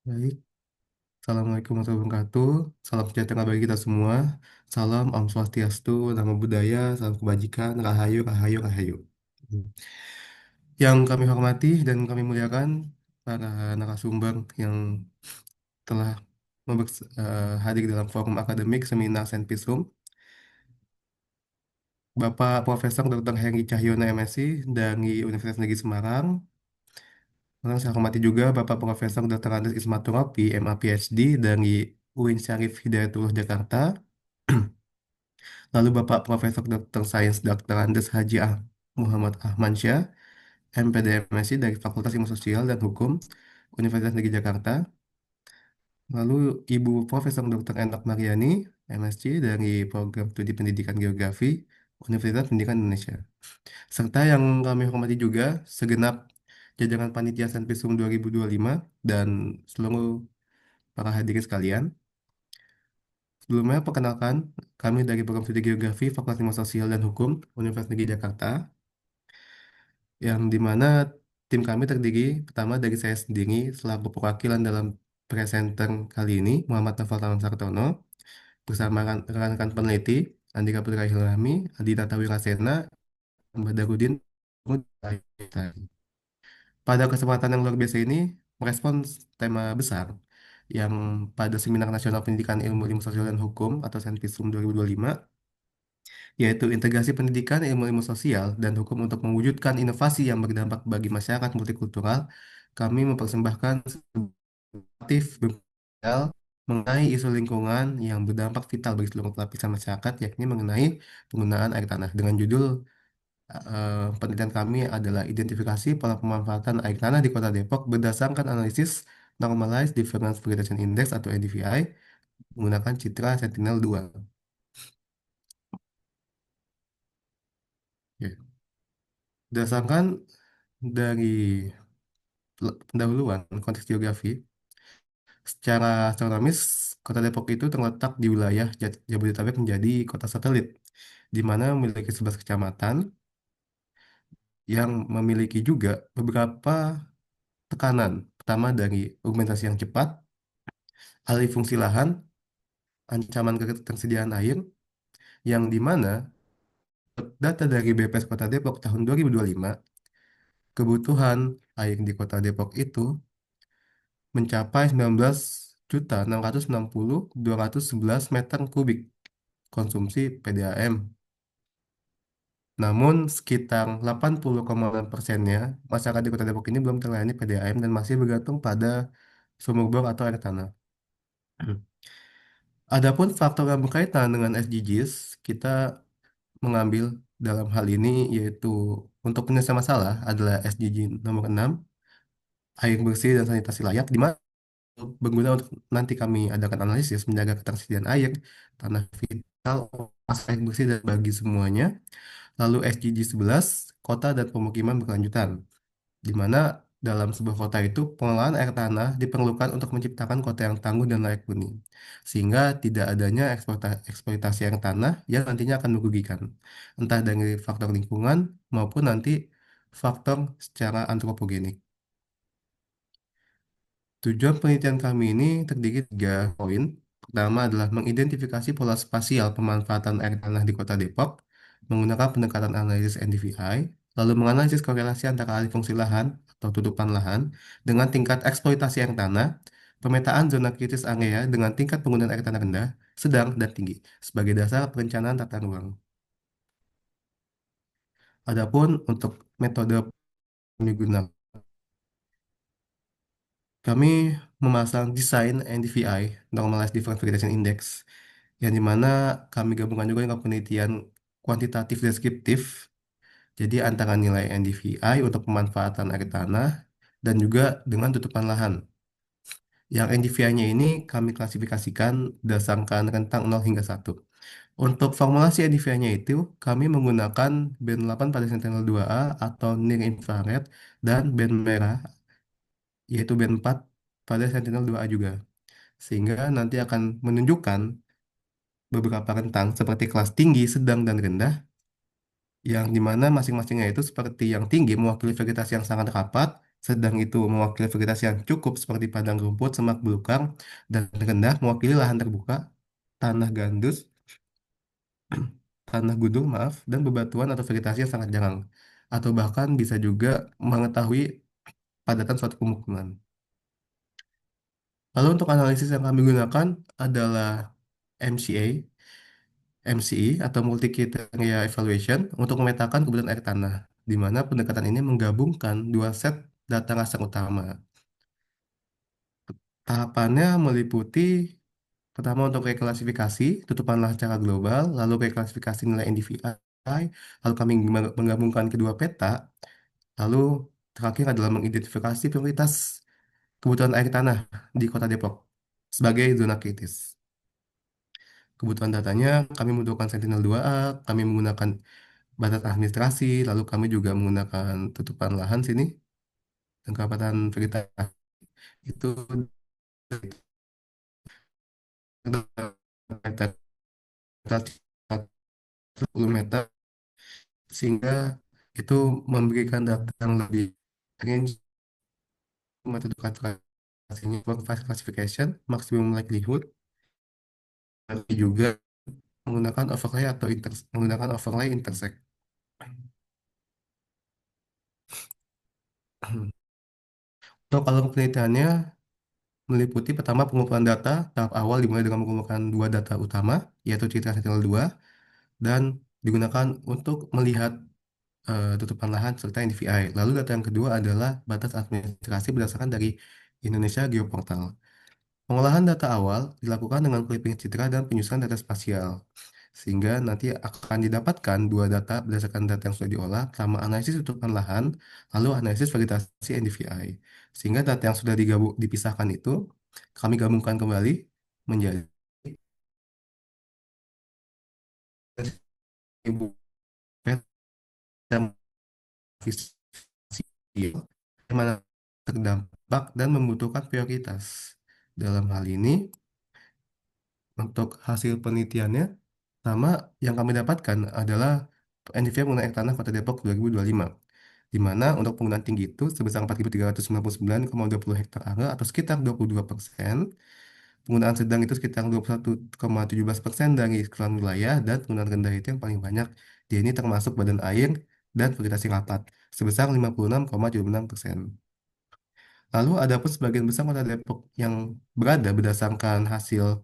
Baik, Assalamualaikum warahmatullahi wabarakatuh. Salam sejahtera bagi kita semua. Salam Om Swastiastu, Namo Buddhaya, salam kebajikan, Rahayu, Rahayu, Rahayu. Yang kami hormati dan kami muliakan para narasumber yang telah hadir dalam forum akademik seminar Saint Peace Room. Bapak Profesor Dr. Heri Cahyono MSc dari Universitas Negeri Semarang. Lalu saya hormati juga Bapak Profesor Dr. Andes Ismaturopi, MA PhD dari UIN Syarif Hidayatullah Jakarta. Lalu Bapak Profesor Dr. Sains Dr. Andes Haji Muhammad Ahmad Syah, MPD MSc dari Fakultas Ilmu Sosial dan Hukum Universitas Negeri Jakarta. Lalu Ibu Profesor Dr. Endok Mariani, MSc dari Program Studi Pendidikan Geografi Universitas Pendidikan Indonesia. Serta yang kami hormati juga segenap jajaran Panitia Senpisum 2025 dan seluruh para hadirin sekalian. Sebelumnya, perkenalkan, kami dari Program Studi Geografi Fakultas Ilmu Sosial dan Hukum Universitas Negeri Jakarta, yang dimana tim kami terdiri pertama dari saya sendiri selaku perwakilan dalam presenter kali ini, Muhammad Naufal Taman Sartono, bersama rekan-rekan peneliti, Andika Putra Hilami, Adita Tawirasena, Badarudin. Pada kesempatan yang luar biasa ini, merespons tema besar yang pada Seminar Nasional Pendidikan Ilmu Sosial dan Hukum atau Senpisum 2025, yaitu integrasi pendidikan ilmu-ilmu sosial dan hukum untuk mewujudkan inovasi yang berdampak bagi masyarakat multikultural. Kami mempersembahkan aktif bermodal mengenai isu lingkungan yang berdampak vital bagi seluruh lapisan masyarakat, yakni mengenai penggunaan air tanah. Dengan judul penelitian kami adalah identifikasi pola pemanfaatan air tanah di Kota Depok berdasarkan analisis Normalized Difference Vegetation Index atau NDVI menggunakan citra Sentinel-2. Ya. Berdasarkan dari pendahuluan konteks geografi, secara astronomis, Kota Depok itu terletak di wilayah Jabodetabek menjadi kota satelit, di mana memiliki 11 kecamatan yang memiliki juga beberapa tekanan. Pertama dari urbanisasi yang cepat, alih fungsi lahan, ancaman ketersediaan air, yang di mana data dari BPS Kota Depok tahun 2025, kebutuhan air di Kota Depok itu mencapai 19.660.211 meter kubik konsumsi PDAM. Namun sekitar 80,6%-nya masyarakat di Kota Depok ini belum terlayani PDAM dan masih bergantung pada sumur bor atau air tanah. Adapun faktor yang berkaitan dengan SDGs, kita mengambil dalam hal ini yaitu untuk penyelesaian masalah adalah SDG nomor 6, air bersih dan sanitasi layak, di mana berguna untuk nanti kami adakan analisis menjaga ketersediaan air, tanah vital, air bersih dan bagi semuanya. Lalu SDG 11, kota dan pemukiman berkelanjutan, di mana dalam sebuah kota itu pengelolaan air tanah diperlukan untuk menciptakan kota yang tangguh dan layak huni, sehingga tidak adanya eksploitasi air tanah yang nantinya akan merugikan, entah dari faktor lingkungan maupun nanti faktor secara antropogenik. Tujuan penelitian kami ini terdiri 3 poin. Pertama adalah mengidentifikasi pola spasial pemanfaatan air tanah di Kota Depok menggunakan pendekatan analisis NDVI, lalu menganalisis korelasi antara alih fungsi lahan atau tutupan lahan dengan tingkat eksploitasi air tanah, pemetaan zona kritis area dengan tingkat penggunaan air tanah rendah, sedang, dan tinggi sebagai dasar perencanaan tata ruang. Adapun untuk metode yang digunakan, kami memasang desain NDVI, Normalized Difference Vegetation Index, yang dimana kami gabungkan juga dengan penelitian kuantitatif deskriptif, jadi antara nilai NDVI untuk pemanfaatan air tanah dan juga dengan tutupan lahan. Yang NDVI-nya ini kami klasifikasikan berdasarkan rentang 0 hingga 1. Untuk formulasi NDVI-nya itu, kami menggunakan band 8 pada Sentinel-2A atau near infrared dan band merah, yaitu band 4 pada Sentinel-2A juga. Sehingga nanti akan menunjukkan beberapa rentang seperti kelas tinggi, sedang, dan rendah, yang dimana masing-masingnya itu seperti yang tinggi mewakili vegetasi yang sangat rapat, sedang itu mewakili vegetasi yang cukup seperti padang rumput, semak belukar, dan rendah mewakili lahan terbuka, tanah gandus, tanah gundul, maaf, dan bebatuan atau vegetasi yang sangat jarang. Atau bahkan bisa juga mengetahui padatan suatu pemukiman. Lalu untuk analisis yang kami gunakan adalah MCA, MCE atau Multi Criteria Evaluation untuk memetakan kebutuhan air tanah, di mana pendekatan ini menggabungkan dua set data raster utama. Tahapannya meliputi pertama untuk reklasifikasi tutupan lahan secara global, lalu reklasifikasi nilai NDVI, lalu kami menggabungkan kedua peta, lalu terakhir adalah mengidentifikasi prioritas kebutuhan air tanah di Kota Depok sebagai zona kritis. Kebutuhan datanya kami membutuhkan Sentinel-2A, kami menggunakan batas administrasi, lalu kami juga menggunakan tutupan lahan sini dan kedapatan vegetasi itu meter 10 meter sehingga itu memberikan data yang lebih range metode klasifikasinya work classification, maximum likelihood, tapi juga menggunakan overlay atau menggunakan overlay intersect. Untuk alur penelitiannya meliputi pertama pengumpulan data tahap awal dimulai dengan mengumpulkan dua data utama yaitu citra Sentinel-2 dan digunakan untuk melihat tutupan lahan serta NDVI. Lalu data yang kedua adalah batas administrasi berdasarkan dari Indonesia Geoportal. Pengolahan data awal dilakukan dengan clipping citra dan penyusunan data spasial, sehingga nanti akan didapatkan dua data berdasarkan data yang sudah diolah, pertama analisis tutupan lahan, lalu analisis vegetasi NDVI. Sehingga data yang sudah dipisahkan itu, kami gabungkan kembali menjadi ibu peta visual yang mana terdampak dan membutuhkan prioritas. Dalam hal ini, untuk hasil penelitiannya, sama yang kami dapatkan adalah NDVI menggunakan air tanah Kota Depok 2025, di mana untuk penggunaan tinggi itu sebesar 4.399,20 hektar area atau sekitar 22%, penggunaan sedang itu sekitar 21,17% dari keseluruhan wilayah, dan penggunaan rendah itu yang paling banyak. Dia ini termasuk badan air dan vegetasi rapat sebesar 56,76%. Lalu ada pun sebagian besar kota Depok yang berada berdasarkan hasil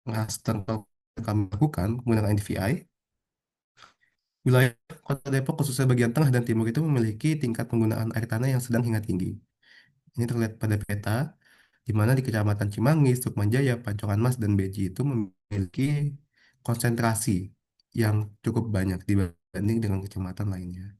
raster yang kami lakukan menggunakan NDVI. Wilayah kota Depok khususnya bagian tengah dan timur itu memiliki tingkat penggunaan air tanah yang sedang hingga tinggi. Ini terlihat pada peta, di mana di Kecamatan Cimanggis, Sukmanjaya, Pancoran Mas, dan Beji itu memiliki konsentrasi yang cukup banyak dibanding dengan kecamatan lainnya.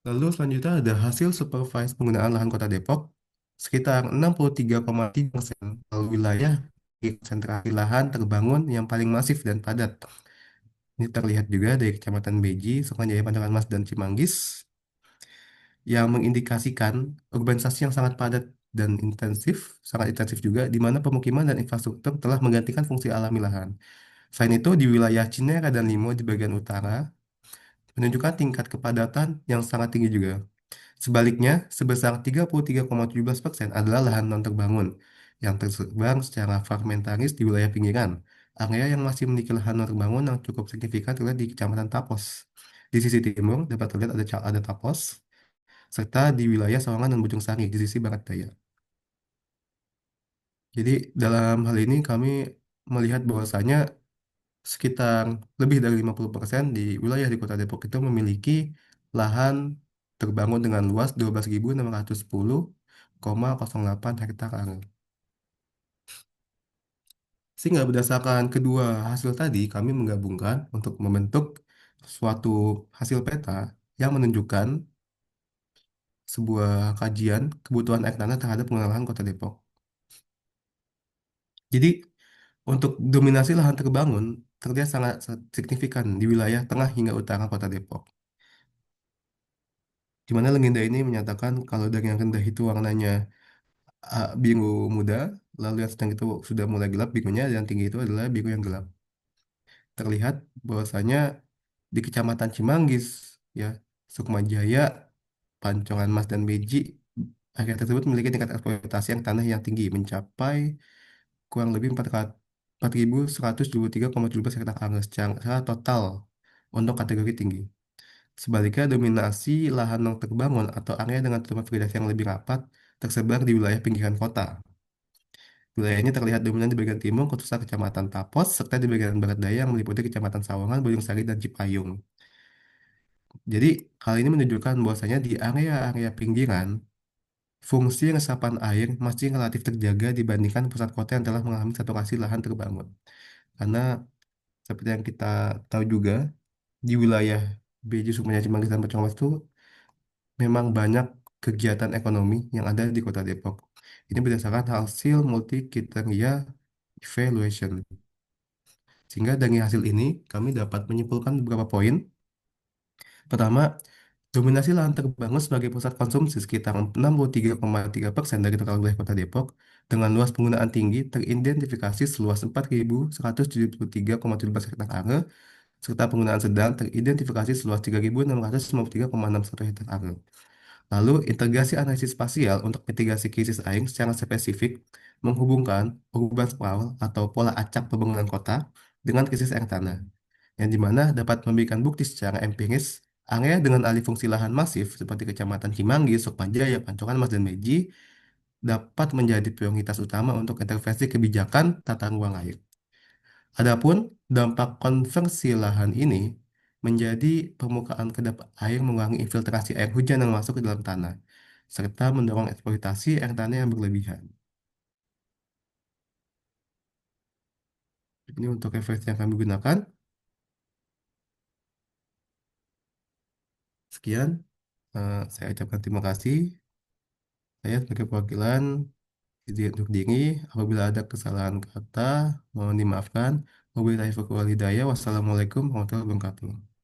Lalu selanjutnya ada hasil supervise penggunaan lahan Kota Depok sekitar 63,3%. Lalu wilayah di konsentrasi lahan terbangun yang paling masif dan padat. Ini terlihat juga dari Kecamatan Beji, Sukanjaya, Pancoran Mas, dan Cimanggis yang mengindikasikan urbanisasi yang sangat padat dan intensif, sangat intensif juga, di mana pemukiman dan infrastruktur telah menggantikan fungsi alami lahan. Selain itu, di wilayah Cinere dan Limo di bagian utara menunjukkan tingkat kepadatan yang sangat tinggi juga. Sebaliknya, sebesar 33,17% adalah lahan non terbangun yang tersebar secara fragmentaris di wilayah pinggiran. Area yang masih memiliki lahan non terbangun yang cukup signifikan terlihat di Kecamatan Tapos. Di sisi timur dapat terlihat ada Tapos, serta di wilayah Sawangan dan Bojong Sari di sisi barat daya. Jadi dalam hal ini kami melihat bahwasanya sekitar lebih dari 50% di wilayah di Kota Depok itu memiliki lahan terbangun dengan luas 12.610,08 hektar area. Sehingga berdasarkan kedua hasil tadi, kami menggabungkan untuk membentuk suatu hasil peta yang menunjukkan sebuah kajian kebutuhan air tanah terhadap pengelolaan Kota Depok. Jadi untuk dominasi lahan terbangun terlihat sangat signifikan di wilayah tengah hingga utara Kota Depok. Di mana legenda ini menyatakan kalau dari yang rendah itu warnanya biru muda, lalu yang sedang itu sudah mulai gelap birunya, dan tinggi itu adalah biru yang gelap. Terlihat bahwasanya di Kecamatan Cimanggis, ya, Sukma Jaya, Pancongan Mas, dan Beji. Area tersebut memiliki tingkat eksploitasi yang tanah yang tinggi, mencapai kurang lebih 4.123,17 hektar angus secara total untuk kategori tinggi. Sebaliknya, dominasi lahan yang terbangun atau area dengan tutupan vegetasi yang lebih rapat tersebar di wilayah pinggiran kota. Wilayah ini terlihat dominan di bagian timur, khususnya Kecamatan Tapos, serta di bagian barat daya yang meliputi Kecamatan Sawangan, Bojong dan Cipayung. Jadi, hal ini menunjukkan bahwasanya di area-area pinggiran, fungsi resapan air masih relatif terjaga dibandingkan pusat kota yang telah mengalami saturasi lahan terbangun. Karena seperti yang kita tahu juga, di wilayah BJ Sukmanya Cimanggis dan Pecongwas itu memang banyak kegiatan ekonomi yang ada di Kota Depok. Ini berdasarkan hasil multi kriteria evaluation. Sehingga dari hasil ini kami dapat menyimpulkan beberapa poin. Pertama, dominasi lahan terbangun sebagai pusat konsumsi sekitar 63,3% dari total wilayah Kota Depok dengan luas penggunaan tinggi teridentifikasi seluas 4.173,17 hektar are serta penggunaan sedang teridentifikasi seluas 3.653,61 hektar are. Lalu, integrasi analisis spasial untuk mitigasi krisis air secara spesifik menghubungkan urban sprawl atau pola acak pembangunan kota dengan krisis air tanah, yang dimana dapat memberikan bukti secara empiris area dengan alih fungsi lahan masif seperti Kecamatan Cimanggis, Sukmajaya, Pancoran Mas, dan Meji dapat menjadi prioritas utama untuk intervensi kebijakan tata ruang air. Adapun dampak konversi lahan ini menjadi permukaan kedap air mengurangi infiltrasi air hujan yang masuk ke dalam tanah, serta mendorong eksploitasi air tanah yang berlebihan. Ini untuk referensi yang kami gunakan. Sekian, saya ucapkan terima kasih. Saya sebagai perwakilan izin untuk diri, apabila ada kesalahan kata, mohon dimaafkan. Wabillahi taufiq wal hidayah. Wassalamualaikum warahmatullahi wabarakatuh.